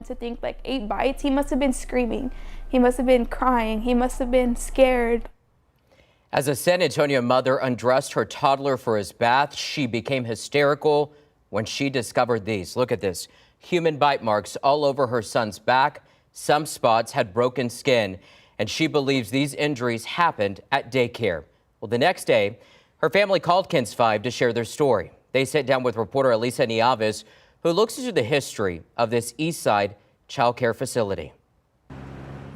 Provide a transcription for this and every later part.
To think like 8 bites, he must have been screaming. He must have been crying. He must have been scared. As a San Antonio mother undressed her toddler for his bath, she became hysterical when she discovered these. Look at this. Human bite marks all over her son's back. Some spots had broken skin, and she believes these injuries happened at daycare. Well, the next day, her family called KENS 5 to share their story. They sat down with reporter Elisa Nieves, who looks into the history of this East Side child care facility.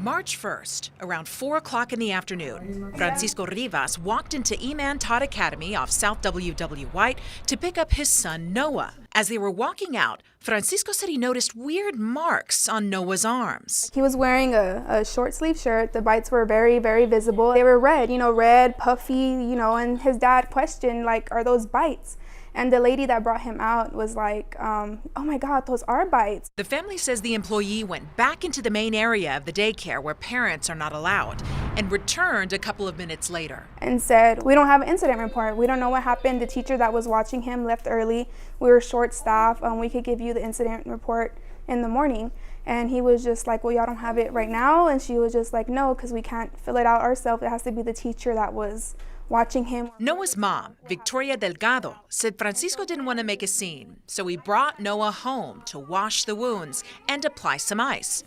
March 1st, around 4 o'clock in the afternoon, Francisco Rivas walked into Eman Todd Academy off South W.W. White to pick up his son, Noah. As they were walking out, Francisco said he noticed weird marks on Noah's arms. He was wearing a short sleeve shirt. The bites were very, very visible. They were red, red, puffy, and his dad questioned, like, are those bites? And the lady that brought him out was like, oh my God, those are bites. The family says the employee went back into the main area of the daycare where parents are not allowed and returned a couple of minutes later. And said, we don't have an incident report. We don't know what happened. The teacher that was watching him left early. We were short staffed. We could give you the incident report in the morning. And he was just like, well, y'all don't have it right now. And she was just like, no, because we can't fill it out ourselves. It has to be the teacher that was watching him. Noah's mom, Victoria Delgado, said Francisco didn't want to make a scene, so he brought Noah home to wash the wounds and apply some ice.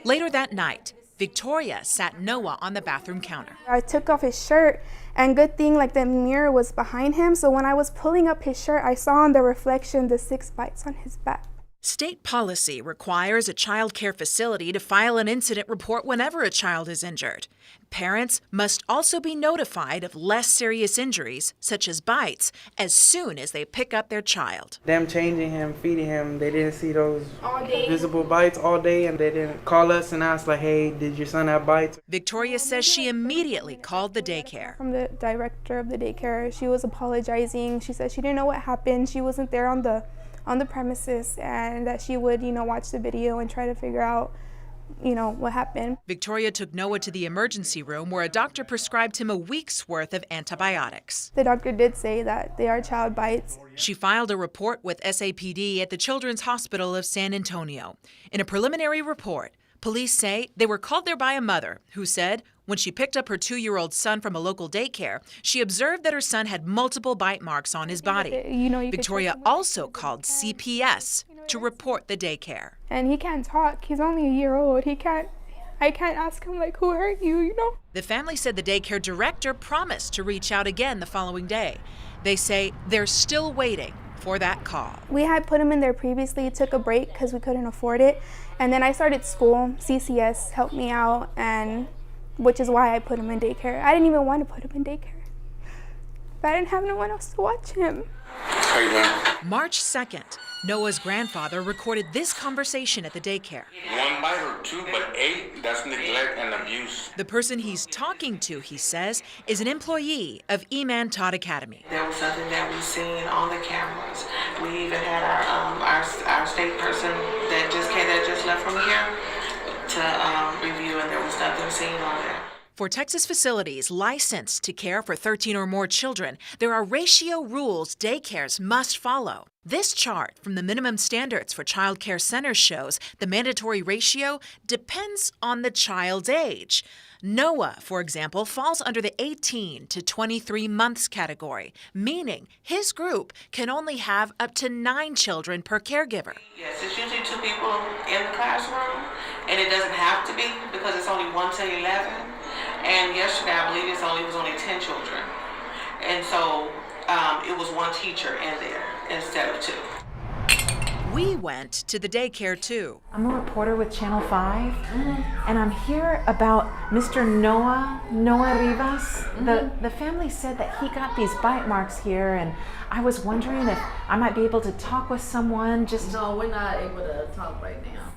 Later that night, Victoria sat Noah on the bathroom counter. I took off his shirt, and good thing like the mirror was behind him, so when I was pulling up his shirt, I saw in the reflection the 6 bites on his back. State policy requires a child care facility to file an incident report whenever a child is injured. Parents must also be notified of less serious injuries, such as bites, as soon as they pick up their child. Them changing him, feeding him, they didn't see those visible bites all day, and they didn't call us and ask like, hey, did your son have bites? Victoria says she immediately called the daycare. From the director of the daycare, she was apologizing. She said she didn't know what happened. She wasn't there on the premises, and that she would, watch the video and try to figure out, what happened. Victoria took Noah to the emergency room where a doctor prescribed him a week's worth of antibiotics. The doctor did say that they are child bites. She filed a report with SAPD at the Children's Hospital of San Antonio. In a preliminary report, police say they were called there by a mother who said when she picked up her 2-year-old son from a local daycare, she observed that her son had multiple bite marks on his body. Victoria also called CPS to report the daycare. And he can't talk. He's only a year old. I can't ask him, like, who hurt you, The family said the daycare director promised to reach out again the following day. They say they're still waiting for that call. We had put him in there previously, took a break because we couldn't afford it. And then I started school. CCS helped me out, and which is why I put him in daycare. I didn't even want to put him in daycare, but I didn't have no one else to watch him. How you doing? March 2nd, Noah's grandfather recorded this conversation at the daycare. 1 bite or 2, but 8, that's neglect and abuse. The person he's talking to, he says, is an employee of Eman Todd Academy. There was something that we seen on the cameras. We even had our state person that just left from here to review, and there was nothing seen on there. For Texas facilities licensed to care for 13 or more children, there are ratio rules daycares must follow. This chart from the minimum standards for child care centers shows the mandatory ratio depends on the child's age. Noah, for example, falls under the 18 to 23 months category, meaning his group can only have up to 9 children per caregiver. Yes, it's usually 2 people in the classroom, and it doesn't have to be because it's only 1 to 11. And yesterday, I believe it was only 10 children. And so it was 1 teacher in there instead of 2. We went to the daycare too. I'm a reporter with Channel 5, and I'm here about Mr. Noah Rivas. The family said that he got these bite marks here, and I was wondering if I might be able to talk with someone. No, we're not able to talk right now.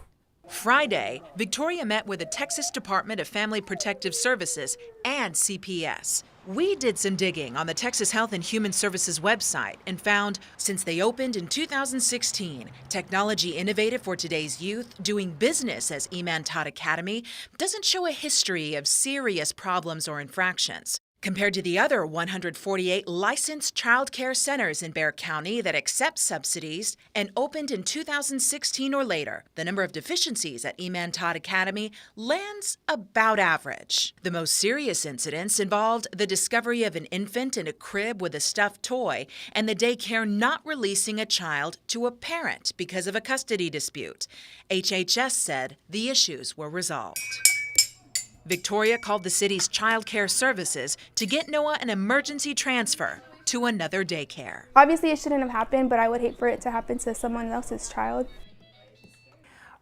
Friday, Victoria met with the Texas Department of Family Protective Services and CPS. We did some digging on the Texas Health and Human Services website and found since they opened in 2016, technology innovative for today's youth doing business as Eman Todd Academy doesn't show a history of serious problems or infractions. Compared to the other 148 licensed child care centers in Bexar County that accept subsidies and opened in 2016 or later, the number of deficiencies at Eman Todd Academy lands about average. The most serious incidents involved the discovery of an infant in a crib with a stuffed toy and the daycare not releasing a child to a parent because of a custody dispute. HHS said the issues were resolved. Victoria called the city's child care services to get Noah an emergency transfer to another daycare. Obviously, it shouldn't have happened, but I would hate for it to happen to someone else's child.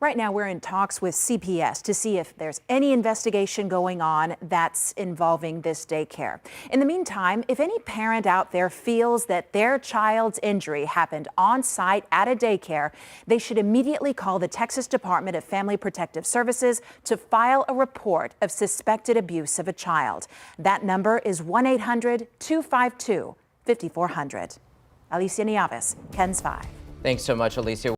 Right now, we're in talks with CPS to see if there's any investigation going on that's involving this daycare. In the meantime, if any parent out there feels that their child's injury happened on site at a daycare, they should immediately call the Texas Department of Family Protective Services to file a report of suspected abuse of a child. That number is 1-800-252-5400. Alicia Nieves, KENS 5. Thanks so much, Alicia.